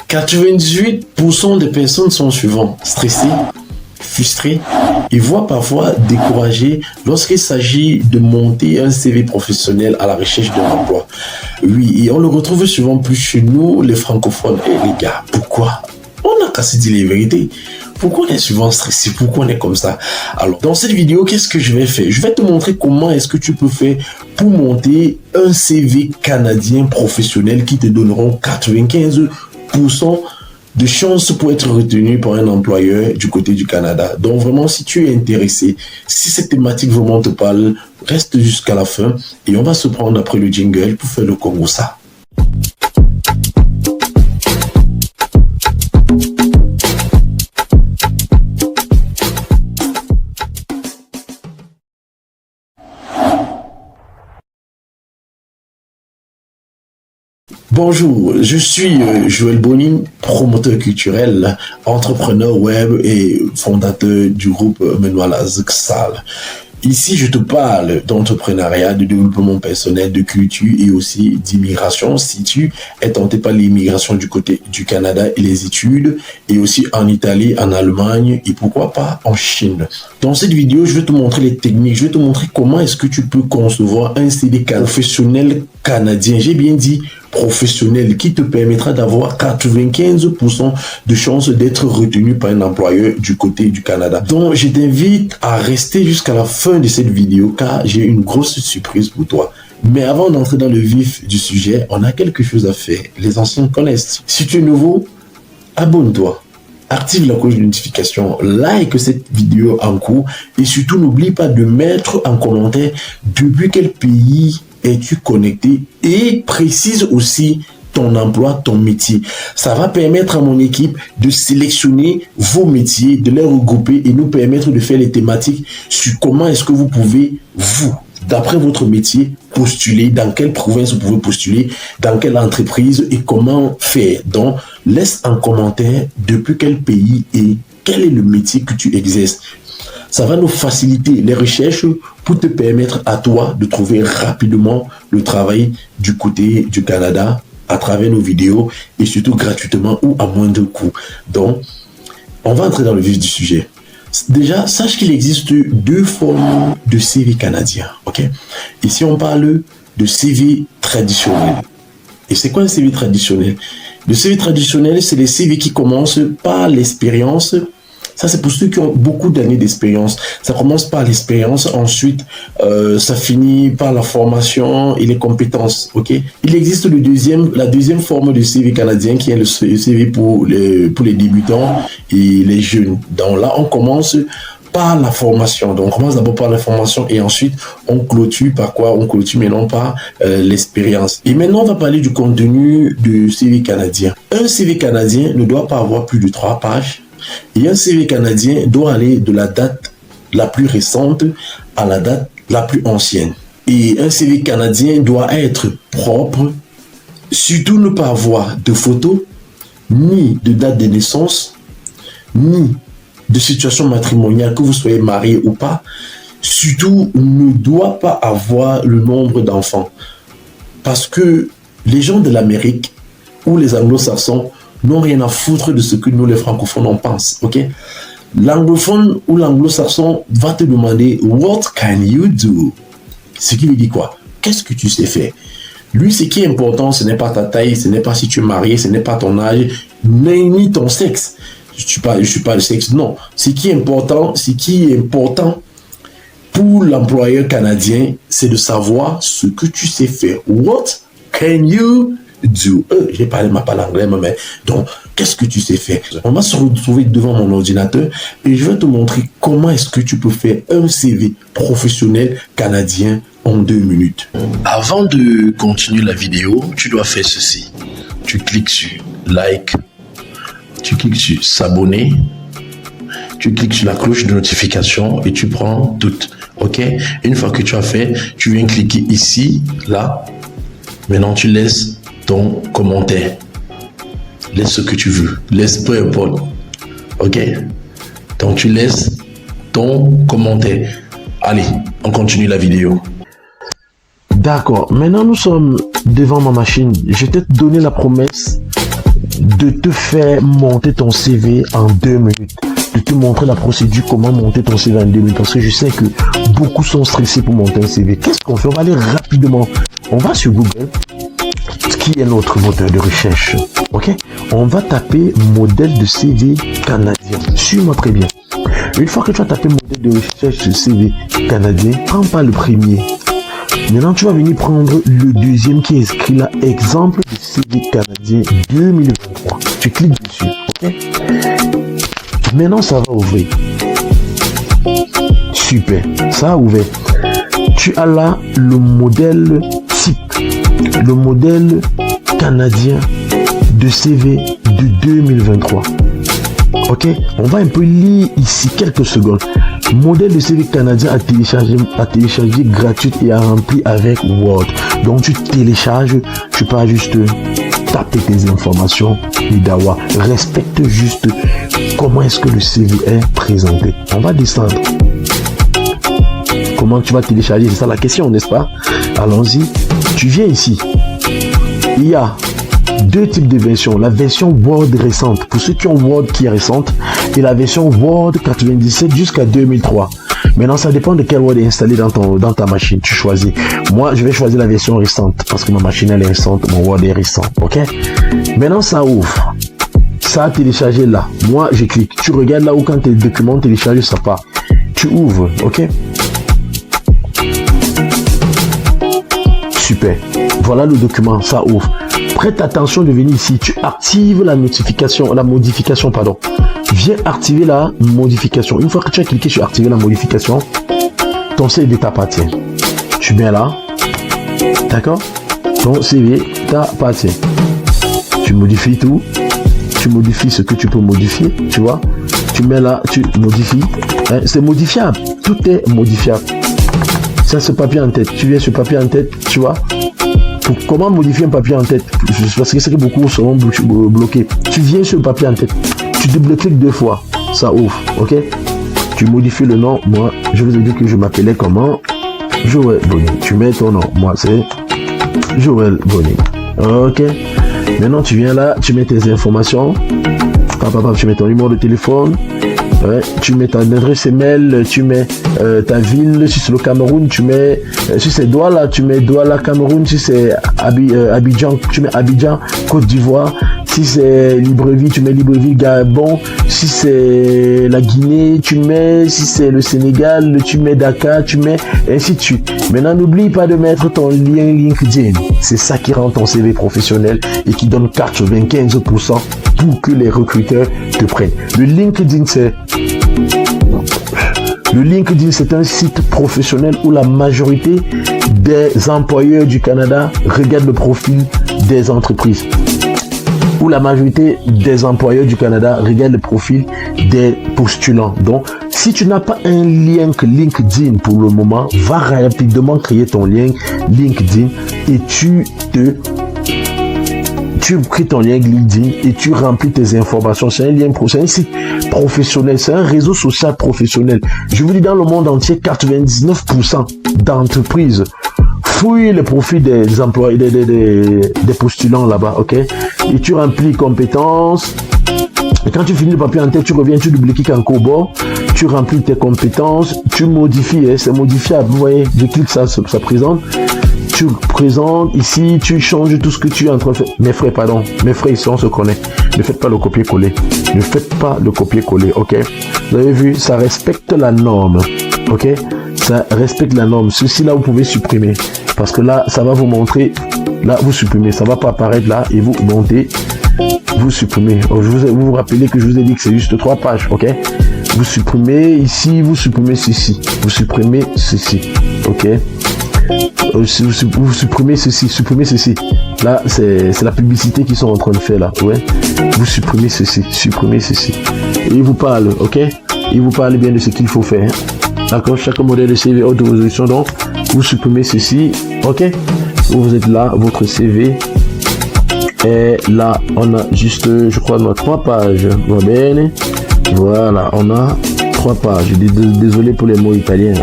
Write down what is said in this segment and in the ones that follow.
98% des personnes sont souvent stressées, frustrées et voire parfois découragées lorsqu'il s'agit de monter un CV professionnel à la recherche d'un emploi. Oui, et on le retrouve souvent plus chez nous, les francophones. Et les gars, pourquoi? On n'a qu'à se dire les vérités. Pourquoi on est souvent stressé? Pourquoi on est comme ça? Alors, dans cette vidéo, qu'est-ce que je vais faire? Je vais te montrer comment est-ce que tu peux faire pour monter un CV canadien professionnel qui te donneront 95% de chances pour être retenu par un employeur du côté du Canada. Donc vraiment, si tu es intéressé, si cette thématique vraiment te parle, reste jusqu'à la fin et on va se prendre après le jingle pour faire le Congo ça. Bonjour, je suis Joël Boni, promoteur culturel, entrepreneur web et fondateur du groupe Menwala Zxal. Ici, je te parle d'entrepreneuriat, de développement personnel, de culture et aussi d'immigration. Si tu es tenté par l'immigration du côté du Canada et les études, et aussi en Italie, en Allemagne et pourquoi pas en Chine. Dans cette vidéo, je vais te montrer les techniques, je vais te montrer comment est-ce que tu peux concevoir un CV professionnel canadien. J'ai bien dit professionnel qui te permettra d'avoir 95% de chances d'être retenu par un employeur du côté du Canada. Donc, je t'invite à rester jusqu'à la fin de cette vidéo car j'ai une grosse surprise pour toi. Mais avant d'entrer dans le vif du sujet, on a quelque chose à faire. Les anciens connaissent. Si tu es nouveau, abonne-toi. Active la cloche de notification, like cette vidéo en cours et surtout n'oublie pas de mettre en commentaire depuis quel pays es-tu connecté et précise aussi ton emploi, ton métier. Ça va permettre à mon équipe de sélectionner vos métiers, de les regrouper et nous permettre de faire les thématiques sur comment est-ce que vous pouvez, vous, d'après votre métier, postuler, dans quelle province vous pouvez postuler, dans quelle entreprise et comment faire. Donc, laisse en commentaire depuis quel pays et quel est le métier que tu exerces. Ça va nous faciliter les recherches pour te permettre à toi de trouver rapidement le travail du côté du Canada à travers nos vidéos et surtout gratuitement ou à moindre coût. Donc, on va entrer dans le vif du sujet. Déjà, sache qu'il existe deux formes de CV canadien. Ok? Ici, on parle de CV traditionnel. Et c'est quoi un CV traditionnel? Le CV traditionnel, c'est les CV qui commencent par l'expérience. Ça, c'est pour ceux qui ont beaucoup d'années d'expérience. Ça commence par l'expérience, ensuite, ça finit par la formation et les compétences. Ok? Il existe la deuxième forme de CV canadien qui est le CV pour les débutants et les jeunes. Donc là, on commence par la formation. Donc, on commence d'abord par la formation et ensuite, on clôture par quoi? On clôture maintenant par l'expérience. Et maintenant, on va parler du contenu du CV canadien. Un CV canadien ne doit pas avoir plus de 3 pages. Et un CV canadien doit aller de la date la plus récente à la date la plus ancienne. Et un CV canadien doit être propre, surtout ne pas avoir de photos, ni de date de naissance, ni de situation matrimoniale, que vous soyez marié ou pas. Surtout, ne doit pas avoir le nombre d'enfants. Parce que les gens de l'Amérique ou les anglo-saxons n'ont rien à foutre de ce que nous les francophones en pensent, ok? L'anglophone ou l'anglo-saxon va te demander « What can you do ?» Ce qui veut dire quoi? Qu'est-ce que tu sais faire? Lui, ce qui est important, ce n'est pas ta taille, ce n'est pas si tu es marié, ce n'est pas ton âge, ni ton sexe. Je suis pas le sexe, non. Ce qui est important pour l'employeur canadien, c'est de savoir ce que tu sais faire. What can you do? J'ai parlé ma parole anglais, mais donc, qu'est-ce que tu sais faire? On va se retrouver devant mon ordinateur et je vais te montrer comment est-ce que tu peux faire un CV professionnel canadien en 2 minutes. Avant de continuer la vidéo, tu dois faire ceci. Tu cliques sur like, tu cliques sur s'abonner, tu cliques sur la cloche de notification et tu prends toutes. Ok? Une fois que tu as fait, tu viens cliquer ici, là. Maintenant, tu laisses ton commentaire. Laisse ce que tu veux. Laisse peu importe. Ok? Donc, tu laisses ton commentaire. Allez, on continue la vidéo. D'accord. Maintenant, nous sommes devant ma machine. Je t'ai donné la promesse de te faire monter ton CV en 2 minutes. De te montrer la procédure, comment monter ton CV en 2 minutes. Parce que je sais que beaucoup sont stressés pour monter un CV. Qu'est-ce qu'on fait? On va aller rapidement. On va sur Google, qui est notre moteur de recherche. Ok? On va taper modèle de CV canadien. Suis-moi très bien. Une fois que tu as tapé modèle de recherche de CV canadien, prends pas le premier. Maintenant, tu vas venir prendre le deuxième qui est écrit là, exemple de CV canadien 2023. Tu cliques dessus, ok? Maintenant, ça va ouvrir. Super, ça a ouvert. Tu as là le modèle type, le modèle canadien de CV de 2023. Ok, on va un peu lire ici quelques secondes. Modèle de CV canadien à télécharger gratuit et à remplir avec Word. Donc tu télécharges, tu peux juste taper tes informations. Idawa, respecte juste comment est-ce que le CV est présenté. On va descendre. Comment tu vas télécharger? C'est ça la question, n'est-ce pas? Allons-y. Tu viens ici. Il y a 2 types de versions. La version Word récente, pour ceux qui ont Word qui est récente, et la version Word 97 jusqu'à 2003. Maintenant, ça dépend de quel Word est installé dans ta machine. Tu choisis. Moi, je vais choisir la version récente parce que ma machine elle est récente, mon Word est récent. Ok? Maintenant, ça ouvre. Ça a téléchargé là. Moi, je clique. Tu regardes là où quand tes documents téléchargés, ça part. Tu ouvres. Ok? Super. Voilà le document. Ça ouvre. Prête attention de venir ici. Tu actives la modification. Viens activer la modification. Une fois que tu as cliqué sur activer la modification, ton CV t'appartient. Tu mets là. D'accord? Ton CV t'appartient. Tu modifies tout. Tu modifies ce que tu peux modifier. Tu vois? Tu mets là, tu modifies. Hein? C'est modifiable. Tout est modifiable. Ça, ce papier en tête. Tu viens sur papier en tête. Tu vois? Comment modifier un papier en tête? Parce que c'est que beaucoup seront bloqués. Tu viens sur le papier en tête. Tu double-cliques 2 fois. Ça ouvre. Ok? Tu modifies le nom. Moi, je vous ai dit que je m'appelais comment? Joël Bonny. Tu mets ton nom. Moi, c'est Joël Bonny. Ok? Maintenant, tu viens là. Tu mets tes informations. Tu mets ton numéro de téléphone. Ouais, tu mets ta adresse email, tu mets ta ville, si c'est le Cameroun, tu mets, si c'est Douala, tu mets Douala, Cameroun, si c'est Abidjan, tu mets Abidjan, Côte d'Ivoire, si c'est Libreville, tu mets Libreville, Gabon, si c'est la Guinée, tu mets, si c'est le Sénégal, tu mets Dakar, tu mets, ainsi de suite. Maintenant, n'oublie pas de mettre ton lien LinkedIn. C'est ça qui rend ton CV professionnel et qui donne 95% pour que les recruteurs te prennent. Le LinkedIn, c'est un site professionnel où la majorité des employeurs du Canada regardent le profil des entreprises. Où la majorité des employeurs du Canada regardent le profil des postulants. Donc, si tu n'as pas un lien LinkedIn pour le moment, va rapidement créer ton lien LinkedIn et tu crées ton lien LinkedIn et tu remplis tes informations. C'est un lien c'est un site professionnel, c'est un réseau social professionnel. Je vous dis, dans le monde entier, 99% d'entreprises fouillent les profils des employés, des postulants là-bas, ok? Et tu remplis compétences. Et quand tu finis le papier en tête, tu reviens, tu double-cliques en cobo, tu remplis tes compétences, tu modifies, c'est modifiable. Vous voyez, je clique ça présente. Tu présentes ici, tu changes tout ce que tu es en train de faire. Mes frères ici, on se connaît. Ne faites pas le copier-coller. Ne faites pas le copier-coller, ok? Vous avez vu, ça respecte la norme, ok? Ça respecte la norme. Ceci là, vous pouvez supprimer. Parce que là, ça va vous montrer. Là, vous supprimez. Ça va pas apparaître là et vous montez. Vous supprimez. Vous vous rappelez que je vous ai dit que c'est juste 3 pages, ok? Vous supprimez ici, vous supprimez ceci. Vous supprimez ceci, ok? Vous supprimez ceci. Là, c'est la publicité qu'ils sont en train de faire là, ouais. Vous supprimez ceci. Et il vous parle, ok? Il vous parle bien de ce qu'il faut faire. D'accord? Chaque modèle de CV haute résolution, donc, vous supprimez ceci, ok? Vous êtes là, votre CV. Et là, on a juste, je crois, 3 pages. Voilà, on a 3 pages. Désolé pour les mots italiens.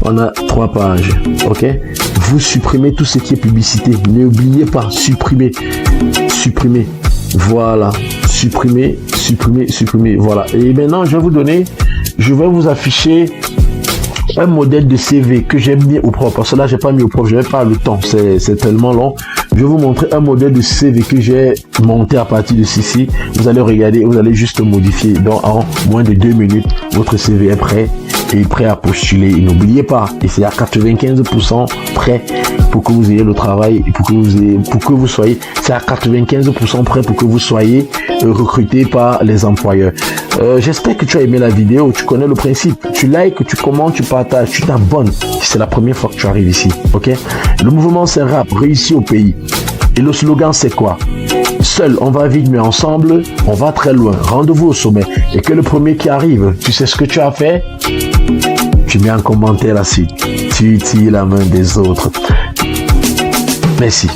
On a 3 pages, ok? Vous supprimez tout ce qui est publicité. N'oubliez pas, supprimer. Voilà, supprimer, voilà. Et maintenant, je vais vous afficher un modèle de CV que j'ai mis au propre. Parce que là, j'ai pas mis au propre, je n'ai pas le temps, c'est tellement long. Je vais vous montrer un modèle de CV que j'ai monté à partir de ceci. Vous allez regarder, vous allez juste modifier. Donc, en moins de 2 minutes, votre CV est prêt et prêt à postuler. Et n'oubliez pas, et c'est à 95% prêt pour que vous ayez le travail et pour que vous soyez, c'est à 95% prêt pour que vous soyez recruté par les employeurs. J'espère que tu as aimé la vidéo, tu connais le principe. Tu likes, tu commentes, tu partages, tu t'abonnes. C'est la première fois que tu arrives ici, ok? Le mouvement c'est rap, réussi au pays. Et le slogan c'est quoi? Seul on va vite mais ensemble on va très loin. Rendez-vous au sommet. Et que le premier qui arrive, tu sais ce que tu as fait? Tu mets en commentaire la suite. Tu tires la main des autres. Merci.